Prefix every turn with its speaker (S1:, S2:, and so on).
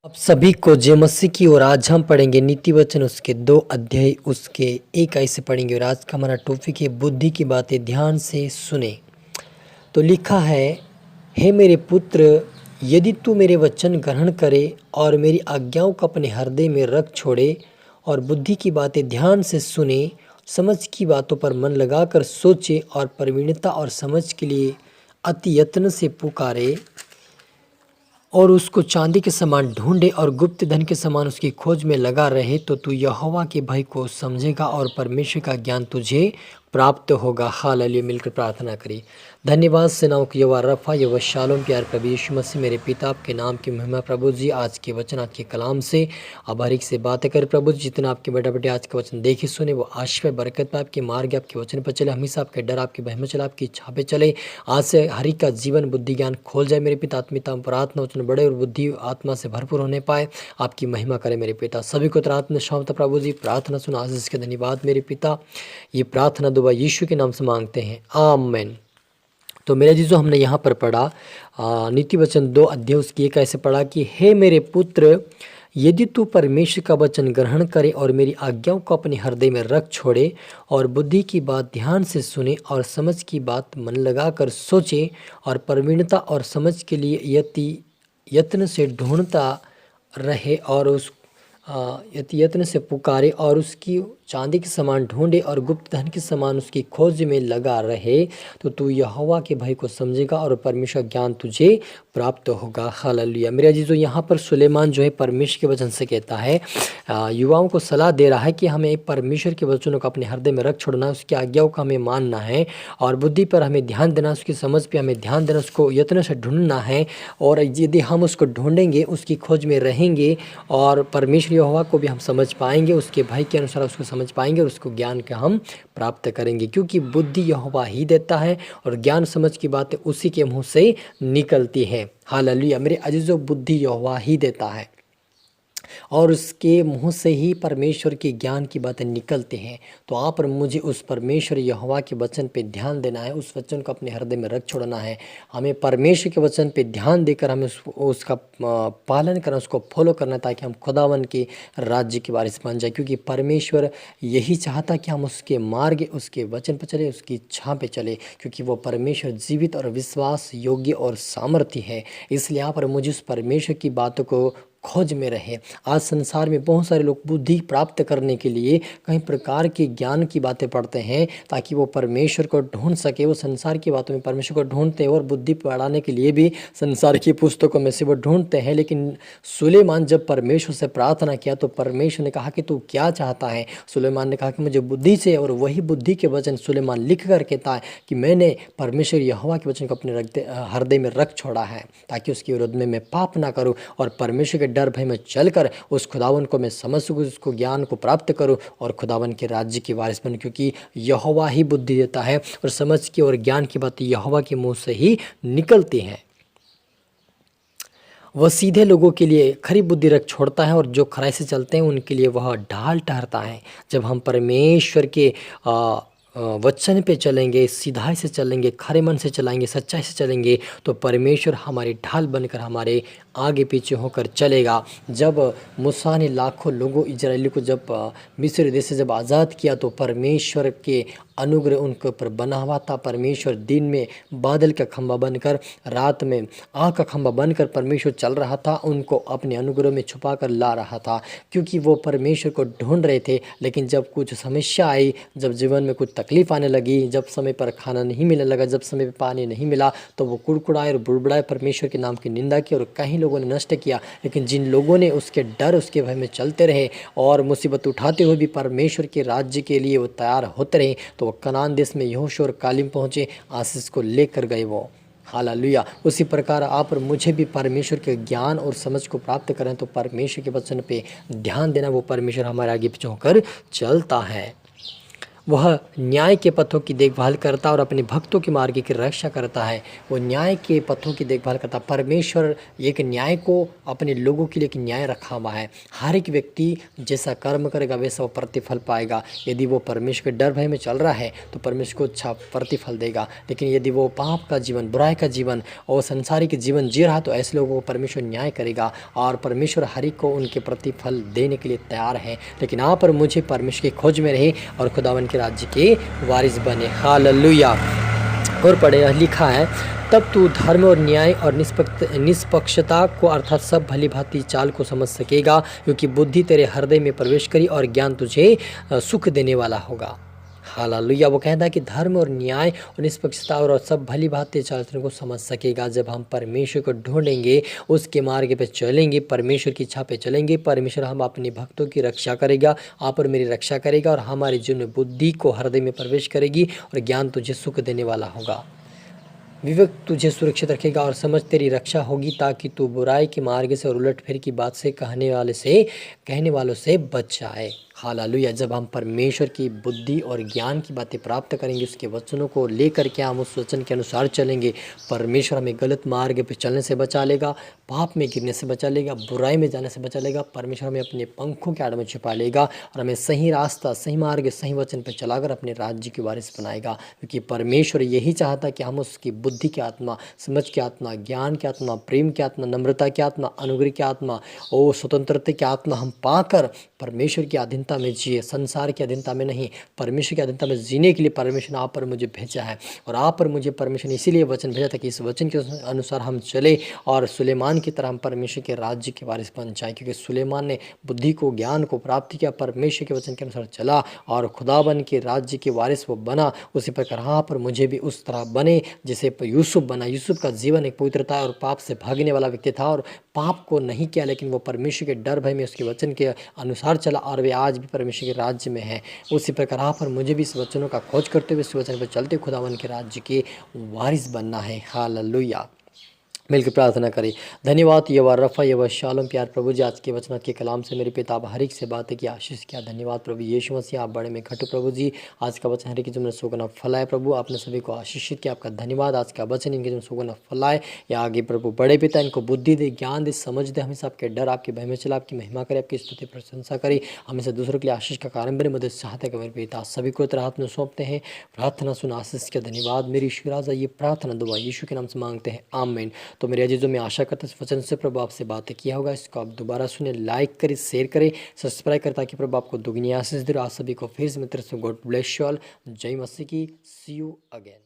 S1: आप सभी को जय मसीह की। और आज हम पढ़ेंगे नीति वचन उसके 2 अध्याय उसके 1 आयत से पढ़ेंगे। और आज का हमारा टॉपिक है बुद्धि की बातें ध्यान से सुने। तो लिखा है, हे मेरे पुत्र, यदि तू मेरे वचन ग्रहण करे और मेरी आज्ञाओं को अपने हृदय में रख छोड़े और बुद्धि की बातें ध्यान से सुने, समझ की बातों पर मन लगाकर सोचे और प्रवीणता और समझ के लिए अति यत्न से पुकारे और उसको चांदी के समान ढूंढे और गुप्त धन के समान उसकी खोज में लगा रहे, तो तू यहोवा के भय को समझेगा और परमेश्वर का ज्ञान तुझे प्राप्त होगा। हालेलुया। मिलकर प्रार्थना करें। धन्यवाद सेनाओं की यहोवा रफा, यहोवा शालोम, प्यार प्रभु यीशु मसीह, मेरे पिता आपके नाम की महिमा। प्रभु जी आज के वचन आपके कलाम से अब हर एक से बातें करें। प्रभु जी जितना आपके बेटा बेटे आज का वचन देखे सुने वो आशीष बरकत में आपके मार्ग आपके वचन पर चले, हमेशा आपके डर आपके भय में चले, आपकी इच्छा पे चले। आज से हर एक का जीवन बुद्धि ज्ञान खोल जाए मेरे पिता। आत्मिता प्रार्थना वचन बड़े और बुद्धि आत्मा से भरपूर होने पाए, आपकी महिमा करे मेरे पिता। सभी को रात शाम प्रभु जी प्रार्थना सुना आशीष के धन्यवाद मेरे पिता। ये प्रार्थना दुआ यीशु के नाम से मांगते हैं, आमीन। तो मेरे जीजो हमने यहाँ पर पढ़ा नीति वचन 2 अध्याय उसकी 1 ऐसे पढ़ा कि हे मेरे पुत्र, यदि तू परमेश्वर का वचन ग्रहण करे और मेरी आज्ञाओं को अपने हृदय में रख छोड़े और बुद्धि की बात ध्यान से सुने और समझ की बात मन लगाकर सोचे और प्रवीणता और समझ के लिए यत्न से ढूंढता रहे और उस यत्न से पुकारे और उसकी चांदी के समान ढूंढे और गुप्त धन के समान उसकी खोज में लगा रहे, तो तू यहोवा के भय को समझेगा और परमेश्वर ज्ञान तुझे प्राप्त होगा। हालेलुया। मेरे अजीजों, यहाँ पर सुलेमान जो है परमेश्वर के वचन से कहता है, युवाओं को सलाह दे रहा है कि हमें परमेश्वर के वचनों को अपने हृदय में रख छोड़ना है, उसकी आज्ञाओं का हमें मानना है और बुद्धि पर हमें ध्यान देना, उसकी समझ पर हमें ध्यान देना, उसको यत्न से ढूंढना है। और यदि हम उसको ढूंढेंगे, उसकी खोज में रहेंगे और परमेश्वर यहोवा को भी हम समझ पाएंगे, उसके भय के अनुसार उसको समझ पाएंगे और उसको ज्ञान का हम प्राप्त करेंगे, क्योंकि बुद्धि यहोवा ही देता है और ज्ञान समझ की बातें उसी के मुंह से निकलती है। हालेलुया। मेरे अजीजों, बुद्धि यहोवा ही देता है और उसके मुंह से ही परमेश्वर के ज्ञान की बातें निकलती हैं। तो आप और मुझे उस परमेश्वर यहोवा के वचन पे ध्यान देना है, उस वचन को अपने हृदय में रख छोड़ना है। हमें परमेश्वर के वचन पे ध्यान देकर हमें उसका पालन करना, उसको फॉलो करना, ताकि हम खुदावन के राज्य के वारिस बन जाए, क्योंकि परमेश्वर यही चाहता कि हम उसके मार्ग उसके वचन पर चले, उसकी इच्छा पे चले, क्योंकि वो परमेश्वर जीवित और विश्वास योग्य और सामर्थ्य है। इसलिए आप और मुझे उस परमेश्वर की बातों को खोज में रहे। आज संसार में बहुत सारे लोग बुद्धि प्राप्त करने के लिए कई प्रकार के ज्ञान की बातें पढ़ते हैं, ताकि वो परमेश्वर को ढूंढ सके। वो संसार की बातों में परमेश्वर को ढूंढते हैं और बुद्धि बढ़ाने के लिए भी संसार की पुस्तकों में से वो ढूंढते हैं। लेकिन सुलेमान जब परमेश्वर से प्रार्थना किया तो परमेश्वर ने कहा कि तू क्या चाहता है। सुलेमान ने कहा कि मुझे बुद्धि से, और वही बुद्धि के वचन सुलेमान लिख कर कहता है कि मैंने परमेश्वर यहोवा के वचन को अपने हृदय में रख छोड़ा है, ताकि उसके विरोध में मैं पाप ना करूं और परमेश्वर के डर भय में चलकर उस खुदावन को मैं समझ सकूं, उसको ज्ञान को प्राप्त करूं और खुदावन के राज्य की वारिस बनूं, क्योंकि यहोवा ही बुद्धि देता है और समझ की और ज्ञान की बातें यहोवा के मुंह से ही निकलती हैं। वह सीधे लोगों के लिए खरी बुद्धि रख छोड़ता है और जो खराई से चलते हैं उनके लिए वह ढाल ठहरता है। जब हम परमेश्वर के वचन पे चलेंगे, सीधाई से चलेंगे, खरे मन से चलाएंगे, सच्चाई से चलेंगे, तो परमेश्वर हमारी ढाल बनकर हमारे आगे पीछे होकर चलेगा। जब मूसा ने लाखों लोगों इजरायली को जब मिस्र देश से जब आज़ाद किया, तो परमेश्वर के अनुग्रह उनके ऊपर बना हुआ था। परमेश्वर दिन में बादल का खंभा बनकर, रात में आग का खंभा बनकर परमेश्वर चल रहा था, उनको अपने अनुग्रह में छुपा कर ला रहा था, क्योंकि वो परमेश्वर को ढूंढ रहे थे। लेकिन जब कुछ समस्या आई, जब जीवन में कुछ तकलीफ आने लगी, जब समय पर खाना नहीं मिलने लगा, जब समय पर पानी नहीं मिला, तो वो कुड़कुड़ाए और बुड़बुड़ाए, परमेश्वर के नाम की निंदा की और कई लोगों ने नष्ट किया। लेकिन जिन लोगों ने उसके डर उसके भय में चलते रहे और मुसीबत उठाते हुए भी परमेश्वर के राज्य के लिए वो तैयार होते रहे, तो वो कनान देश में यहोशू और कालीम पहुँचे, आशीष को लेकर गए वो। हालेलुया। उसी प्रकार आप और मुझे भी परमेश्वर के ज्ञान और समझ को प्राप्त करें, तो परमेश्वर के वचन पे ध्यान देना, वो परमेश्वर हमारे आगे पीछे होकर चलता है। वह न्याय के पथों की देखभाल करता और अपने भक्तों के मार्ग की रक्षा करता है। वो न्याय के पथों की देखभाल करता। परमेश्वर एक न्याय को अपने लोगों के लिए एक न्याय रखा हुआ है। हर एक व्यक्ति जैसा कर्म करेगा वैसा वो प्रतिफल पाएगा। यदि वो परमेश्वर के डर भय में चल रहा है तो परमेश्वर को अच्छा प्रतिफल देगा। लेकिन यदि वो पाप का जीवन, बुराई का जीवन और संसारिक जीवन जी रहा तो ऐसे लोगों को परमेश्वर न्याय करेगा और परमेश्वर हर एक को उनके प्रतिफल देने के लिए तैयार है। लेकिन आप और मुझे परमेश्वर की खोज में रहे और खुदावन के राज्य के वारिस बने। हालेलुया। और पढ़े लिखा है, तब तू धर्म और न्याय और निष्पक्षता को अर्थात सब भली भांति चाल को समझ सकेगा, क्योंकि बुद्धि तेरे हृदय में प्रवेश करी और ज्ञान तुझे सुख देने वाला होगा। हालेलुया। वो कहता है कि धर्म और न्याय और निष्पक्षता और सब भली भांति चाल को समझ सकेगा। जब हम परमेश्वर को ढूंढेंगे, उसके मार्ग पे चलेंगे, परमेश्वर की इच्छा पे चलेंगे, परमेश्वर हम अपने भक्तों की रक्षा करेगा, आप और मेरी रक्षा करेगा और हमारे जीवन में बुद्धि को हृदय में प्रवेश करेगी और ज्ञान तुझे सुख देने वाला होगा। विवेक तुझे सुरक्षित रखेगा और समझ तेरी रक्षा होगी, ताकि तू बुराई के मार्ग से और उलटफेर की बात से कहने वालों से बच जाए। हालेलुया। जब हम परमेश्वर की बुद्धि और ज्ञान की बातें प्राप्त करेंगे, उसके वचनों को लेकर के हम उस वचन के अनुसार चलेंगे, परमेश्वर हमें गलत मार्ग पे चलने से बचा लेगा, पाप में गिरने से बचा लेगा, बुराई में जाने से बचा लेगा। परमेश्वर हमें अपने पंखों के आड़ में छिपा लेगा और हमें सही रास्ता, सही मार्ग, सही वचन पर चलाकर अपने राज्य की वारिस बनाएगा। क्योंकि परमेश्वर यही चाहता कि हम उसकी बुद्धि की आत्मा, समझ की आत्मा, ज्ञान की आत्मा, प्रेम की आत्मा, नम्रता की आत्मा, अनुग्रह की आत्मा और स्वतंत्रता की आत्मा हम पाकर परमेश्वर की अधीनता में जिए, संसार की अधीनता में नहीं, परमेश्वर की अधीनता में जीने के लिए परमेश्वर ने आप पर मुझे भेजा है। और आप पर मुझे परमेश्वर ने इसीलिए वचन भेजा था कि इस वचन के अनुसार हम चले और सुलेमान की तरह हम परमेश्वर के राज्य के वारिस बन जाए। क्योंकि सुलेमान ने बुद्धि को, ज्ञान को प्राप्त किया, परमेश्वर के वचन के अनुसार चला और खुदाबन के राज्य के वारिस वो बना। उसी प्रकार यहाँ पर मुझे भी उस तरह बने जैसे यूसुफ बना। यूसुफ का जीवन एक पवित्रता और पाप से भागने वाला व्यक्ति था और पाप को नहीं किया, लेकिन वो परमेश्वर के डर भय में उसके वचन के अनुसार चला और वे आज भी परमेश्वर के राज्य में है। उसी प्रकार आप और मुझे भी इस वचनों का खोज करते हुए इस वचन पर चलते खुदावन के राज्य के वारिस बनना है। हालेलुया। मिलकर प्रार्थना करें। धन्यवाद यवा रफ़ा यवा शालोम प्यार प्रभु जी, आज के वचन के कलाम से मेरे पिता हर एक से बातें की आशीष किया। धन्यवाद प्रभु यीशु मसीह, आप बड़े में घट प्रभु जी। आज का वचन हर एक जीवन में सुगना फलाए प्रभु, आपने सभी को आशीषित किया, आपका धन्यवाद। आज का वचन इनके जीवन सुगना फलाए या आगे प्रभु बड़े पिता इनको बुद्धि दे, ज्ञान दे, समझ दे, हमेशा आपके डर, आपके भय में चला, आपकी महिमा करे, आपकी स्तुति प्रशंसा करे, हमेशा दूसरों के लिए आशीष का कारण बने। मदद चाहते हैं मेरे पिता सभी को तेरे हाथ में सौंपते हैं। प्रार्थना सुना आशीष का धन्यवाद। मेरी ईश्वर राजा ये प्रार्थना दुआ यीशु के नाम से मांगते हैं, आमीन। तो मेरे अजीजों में आशा करता इस वचन से प्रभु आपसे बातें किया होगा। इसको आप दोबारा सुने, लाइक करें, शेयर करें, सब्सक्राइब करें, ताकि प्रभु आपको दुगनी आशीष दे। आप सभी को फिर से मित्र से गॉड ब्लेस यू ऑल। जय मसीह की। सी यू अगेन।